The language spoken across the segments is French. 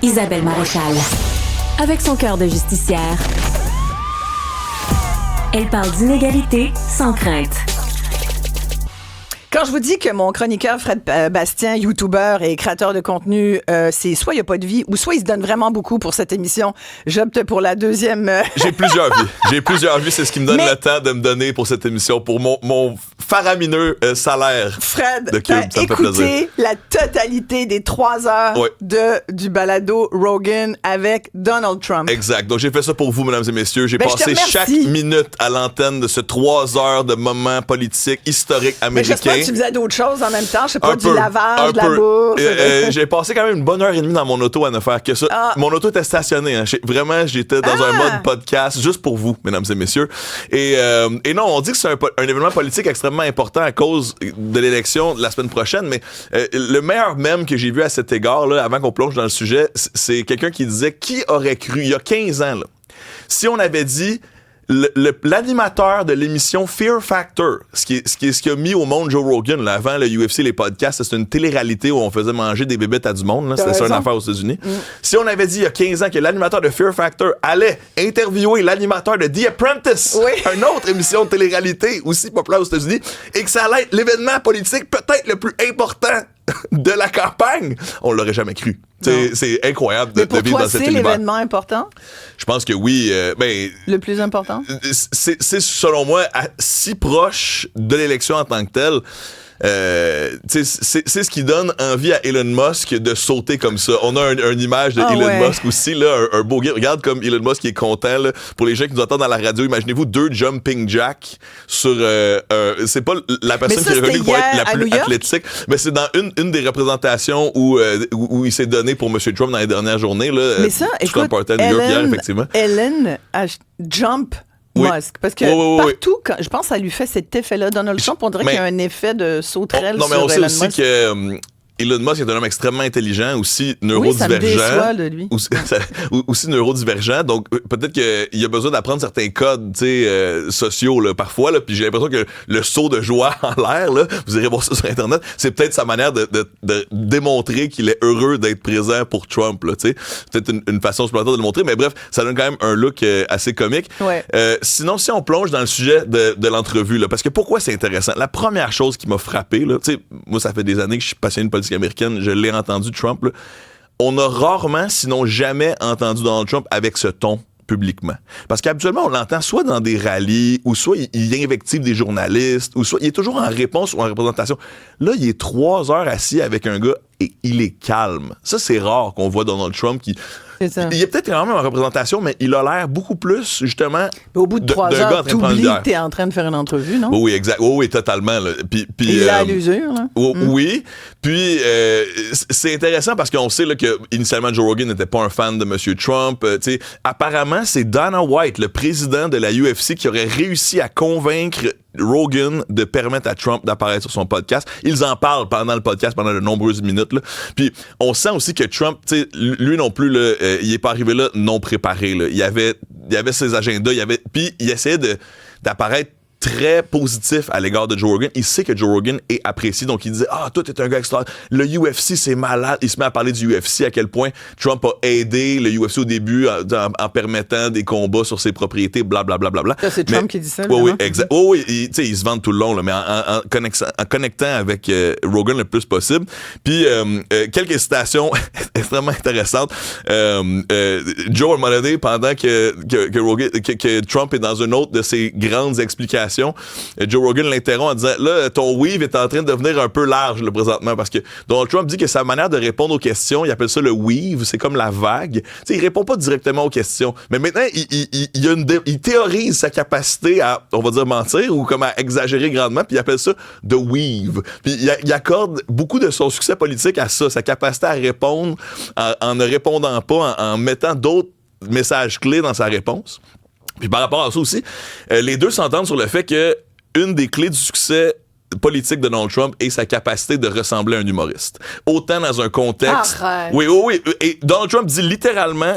Isabelle Maréchal. Avec son cœur de justicière, elle parle d'inégalité sans crainte. Quand je vous dis que mon chroniqueur Fred Bastien, YouTuber et créateur de contenu, c'est soit il n'y a pas de vie ou soit il se donne vraiment beaucoup pour cette émission, j'opte pour la deuxième. J'ai plusieurs vies. C'est ce qui me donne le temps de me donner pour cette émission, pour mon faramineux salaire. Fred, de Cube, t'as écouté la totalité des 3 heures du balado Rogan avec Donald Trump. Exact. Donc, j'ai fait ça pour vous, mesdames et messieurs. J'ai passé chaque minute à l'antenne de ce 3 heures de moments politiques historiques américains. Tu faisais d'autres choses en même temps, je sais pas, du lavage, de la bourse. J'ai passé quand même une bonne heure et demie dans mon auto à ne faire que ça. Mon auto était stationnée. Hein. Vraiment, j'étais dans un mode podcast juste pour vous, mesdames et messieurs. Et non, on dit que c'est un événement politique extrêmement important à cause de l'élection de la semaine prochaine, mais le meilleur mème que j'ai vu à cet égard, là, avant qu'on plonge dans le sujet, c'est quelqu'un qui disait « Qui aurait cru, il y a 15 ans, là, si on avait dit... » L'animateur de l'émission Fear Factor, ce qui a mis au monde Joe Rogan, là, avant le UFC, les podcasts, c'était une télé-réalité où on faisait manger des bébêtes à du monde. Là, c'était ça une affaire aux États-Unis. Si on avait dit il y a 15 ans que l'animateur de Fear Factor allait interviewer l'animateur de The Apprentice, une autre émission de télé-réalité aussi populaire aux États-Unis, et que ça allait être l'événement politique peut-être le plus important de la campagne, on l'aurait jamais cru. C'est incroyable de vivre dans cet univers. C'est l'événement important? Je pense que oui. Le plus important? C'est selon moi si proche de l'élection en tant que telle. C'est ce qui donne envie à Elon Musk de sauter comme ça. On a une image de Elon Musk aussi, là, un beau gars. Regarde comme Elon Musk est content. Là. Pour les gens qui nous entendent dans la radio, imaginez-vous 2 jumping jacks sur... c'est pas la personne qui est revenue pour être la plus athlétique, mais c'est dans une des représentations où il s'est donné pour M. Trump dans les dernières journées. Là, mais ça, écoute, Ellen jump... Musk. Parce que partout, je pense que ça lui fait cet effet-là. Donald Trump, on dirait qu'il y a un effet de sauterelle sur Elon Musk. Non, mais on sait aussi que Elon Musk est un homme extrêmement intelligent, aussi neurodivergent. Oui, ça me déçoit de lui. Aussi neurodivergent. Donc, peut-être qu'il a besoin d'apprendre certains codes sociaux là, parfois. Là, puis j'ai l'impression que le saut de joie en l'air, là, vous irez voir ça sur Internet, c'est peut-être sa manière de démontrer qu'il est heureux d'être présent pour Trump. Là, peut-être une façon supplémentaire de le montrer. Mais bref, ça donne quand même un look assez comique. Ouais. Sinon, si on plonge dans le sujet de l'entrevue, là, parce que pourquoi c'est intéressant? La première chose qui m'a frappé, là, moi, ça fait des années que je suis passionné de politique américaine, je l'ai entendu, Trump, là. On a rarement, sinon jamais, entendu Donald Trump avec ce ton publiquement. Parce qu'habituellement, on l'entend soit dans des rallyes, ou soit il invective des journalistes, ou soit il est toujours en réponse ou en représentation. Là, il est 3 heures assis avec un gars et il est calme. Ça, c'est rare qu'on voit Donald Trump qui... Il est peut-être quand même en représentation, mais il a l'air beaucoup plus, justement. Au bout de 3 heures, t'oublies que t'es en train de faire une entrevue, non? Oui, exact. Oui, totalement. Là. Puis, il a l'usure, là. Oui. Puis, c'est intéressant parce qu'on sait là, que initialement Joe Rogan n'était pas un fan de M. Trump. Apparemment, c'est Dana White, le président de la UFC, qui aurait réussi à convaincre Rogan de permettre à Trump d'apparaître sur son podcast. Ils en parlent pendant le podcast, pendant de nombreuses minutes. Là. Puis on sent aussi que Trump, lui non plus, là, il est pas arrivé là non préparé. Là. Il y avait ses agendas, puis il essayait d'apparaître très positif à l'égard de Joe Rogan. Il sait que Joe Rogan est apprécié, donc il disait « Ah, toi, t'es un gars extraordinaire. Le UFC, c'est malade. » Il se met à parler du UFC, à quel point Trump a aidé le UFC au début en permettant des combats sur ses propriétés, blablabla. C'est Trump qui dit ça, oui, exact. Oui, il se vante tout le long, là, mais en connectant avec Rogan le plus possible. Puis, quelques citations extrêmement intéressantes. Joe, à un moment donné, pendant que Trump est dans une autre de ses grandes explications, Joe Rogan l'interrompt en disant « Là, ton weave est en train de devenir un peu large, là, présentement, parce que Donald Trump dit que sa manière de répondre aux questions, il appelle ça le weave, c'est comme la vague. » Il répond pas directement aux questions. Mais maintenant, il théorise sa capacité à, on va dire, mentir ou comme à exagérer grandement, puis il appelle ça « the weave ». Puis il accorde beaucoup de son succès politique à ça, sa capacité à répondre en ne répondant pas, en mettant d'autres messages clés dans sa réponse. Puis par rapport à ça aussi, les deux s'entendent sur le fait que une des clés du succès politique de Donald Trump est sa capacité de ressembler à un humoriste. Autant dans un contexte... Arrête. Oui. Et Donald Trump dit littéralement...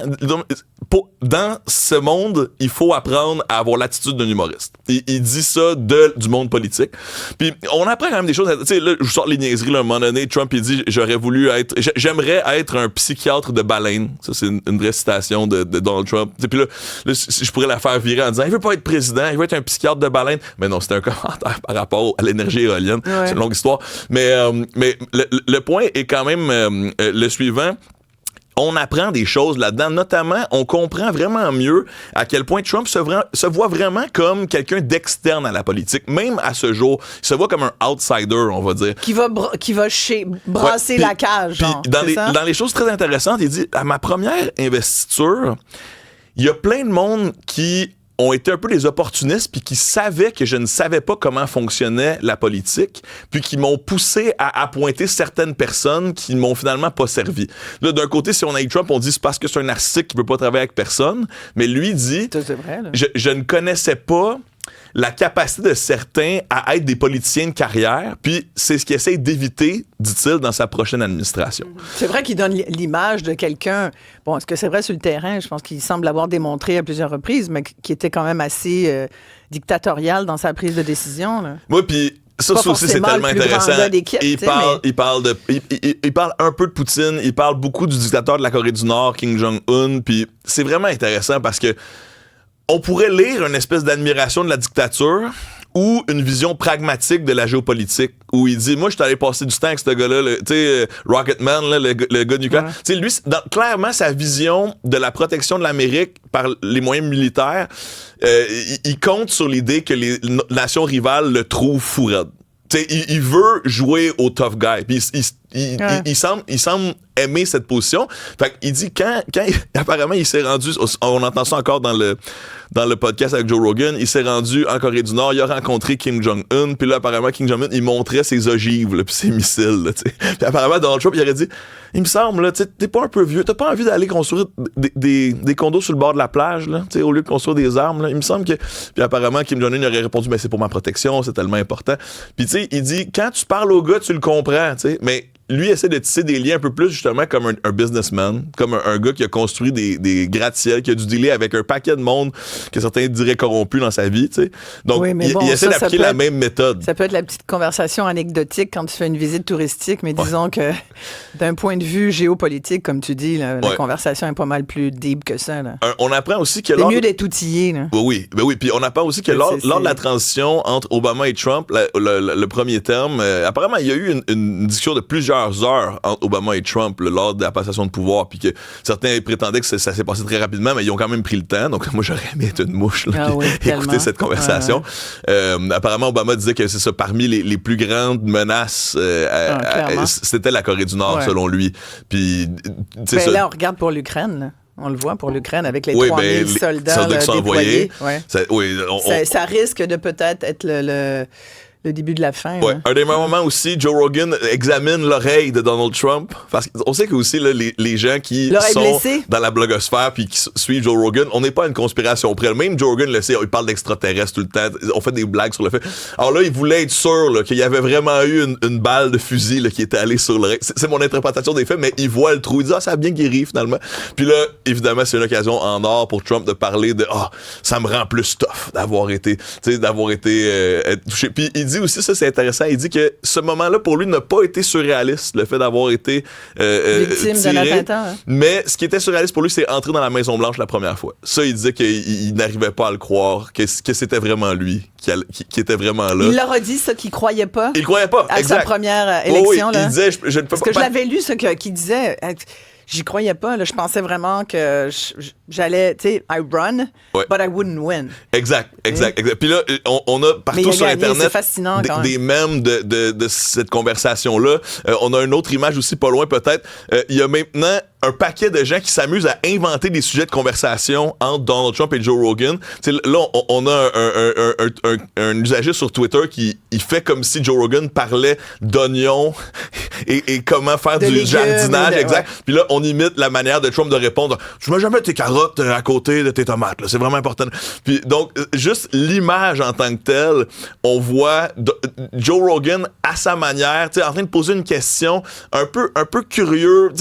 dans ce monde, il faut apprendre à avoir l'attitude d'un humoriste. Il dit ça du monde politique. Puis on apprend quand même des choses. Tu sais, là, je sors les niaiseries, là, à un moment donné, Trump, il dit, j'aimerais être un psychiatre de baleine. Ça, c'est une vraie citation de Donald Trump. Puis là, je pourrais la faire virer en disant, il veut pas être président, il veut être un psychiatre de baleine. Mais non, c'était un commentaire par rapport à l'énergie éolienne. Ouais. C'est une longue histoire. Mais le point est quand même le suivant. On apprend des choses là-dedans, notamment, on comprend vraiment mieux à quel point Trump se voit vraiment comme quelqu'un d'externe à la politique. Même à ce jour, il se voit comme un outsider, on va dire. Qui va brasser la cage. Dans les choses très intéressantes, il dit, à ma première investiture, il y a plein de monde qui ont été un peu des opportunistes puis qui savaient que je ne savais pas comment fonctionnait la politique puis qui m'ont poussé à appointer certaines personnes qui m'ont finalement pas servi. Là, d'un côté, si on a eu Trump, on dit c'est parce que c'est un narcissique qui peut pas travailler avec personne, mais lui dit c'est vrai, là. Je ne connaissais pas la capacité de certains à être des politiciens de carrière, puis c'est ce qu'il essaie d'éviter, dit-il, dans sa prochaine administration. C'est vrai qu'il donne l'image de quelqu'un, bon, est-ce que c'est vrai sur le terrain? Je pense qu'il semble l'avoir démontré à plusieurs reprises, mais qui était quand même assez dictatorial dans sa prise de décision. Là. Oui, puis ça aussi, c'est tellement intéressant. Il parle un peu de Poutine, il parle beaucoup du dictateur de la Corée du Nord, Kim Jong-un, puis c'est vraiment intéressant parce que on pourrait lire une espèce d'admiration de la dictature ou une vision pragmatique de la géopolitique où il dit, moi, je suis allé passer du temps avec ce gars-là, tu sais, Rocketman, là, le gars nucléaire. Ouais. Tu sais, lui, clairement, sa vision de la protection de l'Amérique par les moyens militaires, il compte sur l'idée que les nations rivales le trouvent fou raide. Tu sais, il veut jouer au tough guy. Puis il semble aimer cette position. Fait qu'il dit quand apparemment il s'est rendu, on entend ça encore dans le podcast avec Joe Rogan, il s'est rendu en Corée du Nord, il a rencontré Kim Jong-un, puis là apparemment Kim Jong-un il montrait ses ogives puis ses missiles là, tu sais. Puis apparemment Donald Trump il aurait dit, il me semble là, tu sais, t'es pas un peu vieux, t'as pas envie d'aller construire des condos sur le bord de la plage là, tu sais, au lieu de construire des armes là. Il me semble que puis apparemment Kim Jong-un il aurait répondu, ben c'est pour ma protection, c'est tellement important. Puis tu sais, il dit quand tu parles au gars tu le comprends, tu sais, mais lui essaie de tisser des liens un peu plus justement comme un businessman, comme un gars qui a construit des gratte-ciels, qui a dû dealer avec un paquet de monde que certains diraient corrompu dans sa vie, tu sais. Donc, oui, il essaie d'appliquer la même méthode. Ça peut être la petite conversation anecdotique quand tu fais une visite touristique, mais disons que d'un point de vue géopolitique, comme tu dis, la conversation est pas mal plus deep que ça. Là. On apprend aussi que c'est mieux d'être outillé. Là. Oui. Puis on apprend aussi que lors de la transition entre Obama et Trump, le premier terme, apparemment, il y a eu une discussion de plusieurs heures entre Obama et Trump lors de la passation de pouvoir, puis que certains prétendaient que ça s'est passé très rapidement, mais ils ont quand même pris le temps. Donc moi, j'aurais aimé être une mouche là, écouter cette conversation. Apparemment, Obama disait que c'est ça, parmi les plus grandes menaces, c'était la Corée du Nord, selon lui. Puis, là, on regarde pour l'Ukraine, là. On le voit pour l'Ukraine avec les 3000 soldats qui sont déployés. Ouais. Ça risque de peut-être être le début de la fin. Ouais. Un des moments aussi, Joe Rogan examine l'oreille de Donald Trump. Parce qu'on sait que aussi là, les gens qui sont blessée dans la blogosphère puis qui suivent Joe Rogan, on n'est pas à une conspiration près. Même Joe Rogan le sait, il parle d'extraterrestres tout le temps. On fait des blagues sur le fait. Alors là, il voulait être sûr là, qu'il y avait vraiment eu une balle de fusil là, qui était allée sur l'oreille. C'est mon interprétation des faits, mais il voit le trou. Il dit, ça a bien guéri finalement. Puis là, évidemment, c'est une occasion en or pour Trump de parler de ça me rend plus tough d'avoir été touché. Puis il dit aussi, ça c'est intéressant, il dit que ce moment-là pour lui n'a pas été surréaliste, le fait d'avoir été victime d'un attentat. Hein? Mais ce qui était surréaliste pour lui, c'est entrer dans la Maison-Blanche la première fois. Ça, il disait qu'il n'arrivait pas à le croire, que c'était vraiment lui qui était vraiment là. Il leur a dit ça qu'il croyait pas. Il croyait pas, à exact. sa première élection. Là. Il disait, je ne peux pas. Parce que je l'avais lu, qu'il disait. J'y croyais pas. Là. Je pensais vraiment que j'allais, tu sais, I run, but I wouldn't win. Exact. Puis là, on a partout sur Internet des mèmes de cette conversation-là. On a une autre image aussi pas loin peut-être. Il y a maintenant un paquet de gens qui s'amusent à inventer des sujets de conversation entre Donald Trump et Joe Rogan. T'sais, là, on a un usager sur Twitter qui fait comme si Joe Rogan parlait d'oignons et comment faire du jardinage. Exact. Puis là, on imite la manière de Trump de répondre. Tu mets jamais tes carottes à côté de tes tomates. Là. C'est vraiment important. Puis donc, juste l'image en tant que telle, on voit Joe Rogan à sa manière, en train de poser une question un peu curieux.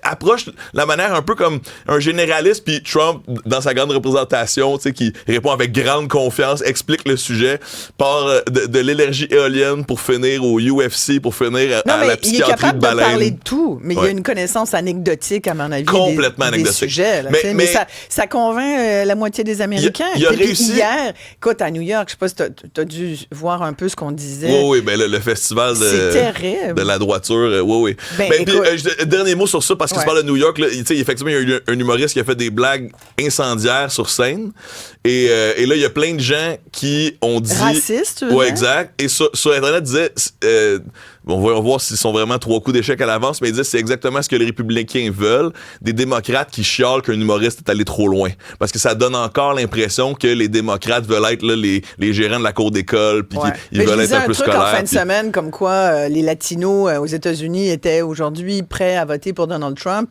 Approche juste la manière un peu comme un généraliste, puis Trump, dans sa grande représentation, tu sais, qui répond avec grande confiance, explique le sujet, part de l'énergie éolienne pour finir au UFC, pour finir à la psychiatrie de baleine. Il est capable de parler de tout, mais il y a une connaissance anecdotique, à mon avis, complètement des sujets. Là, mais ça convainc la moitié des Américains. Il a réussi. Hier, écoute, à New York, je sais pas si t'as dû voir un peu ce qu'on disait. Oui, ben le festival de la droiture, oui. Puis, dernier mot sur ça, parce que tu parles de New York, là, effectivement, il y a eu un humoriste qui a fait des blagues incendiaires sur scène. Et là, il y a plein de gens qui ont dit... Racistes, tu veux dire? Ouais, exact. Et sur Internet, disait... on va voir s'ils sont vraiment 3 coups d'échec à l'avance, mais ils disent c'est exactement ce que les républicains veulent, des démocrates qui chialent qu'un humoriste est allé trop loin. Parce que ça donne encore l'impression que les démocrates veulent être là, les gérants de la cour d'école, puis qu'ils veulent être un peu scolaires. En fin de semaine, comme quoi les Latinos aux États-Unis étaient aujourd'hui prêts à voter pour Donald Trump.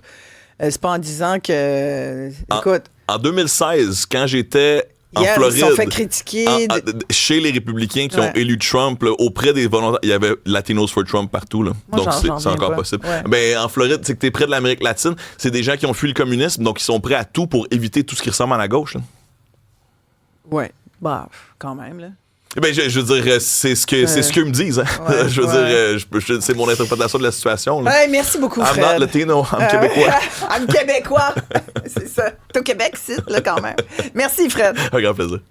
C'est pas en disant que... Écoute... En 2016, quand j'étais... En Floride, ils se sont fait critiquer chez les républicains qui ont élu Trump, là, auprès des volontaires, il y avait Latinos for Trump partout. Là. Moi, donc, c'est encore possible. Ouais. Ben, en Floride, c'est que tu es près de l'Amérique latine. C'est des gens qui ont fui le communisme, donc ils sont prêts à tout pour éviter tout ce qui ressemble à la gauche. Oui, bah, quand même. Là. Ben, je veux dire, c'est ce qu'eux me disent. Hein. Ouais, je veux dire, c'est mon interprétation de la situation. Là. Ouais, merci beaucoup, Fred. I'm not Latino, I'm québécois. I'm québécois. C'est ça. T'es au Québec, c'est là, quand même. Merci, Fred. Un grand plaisir.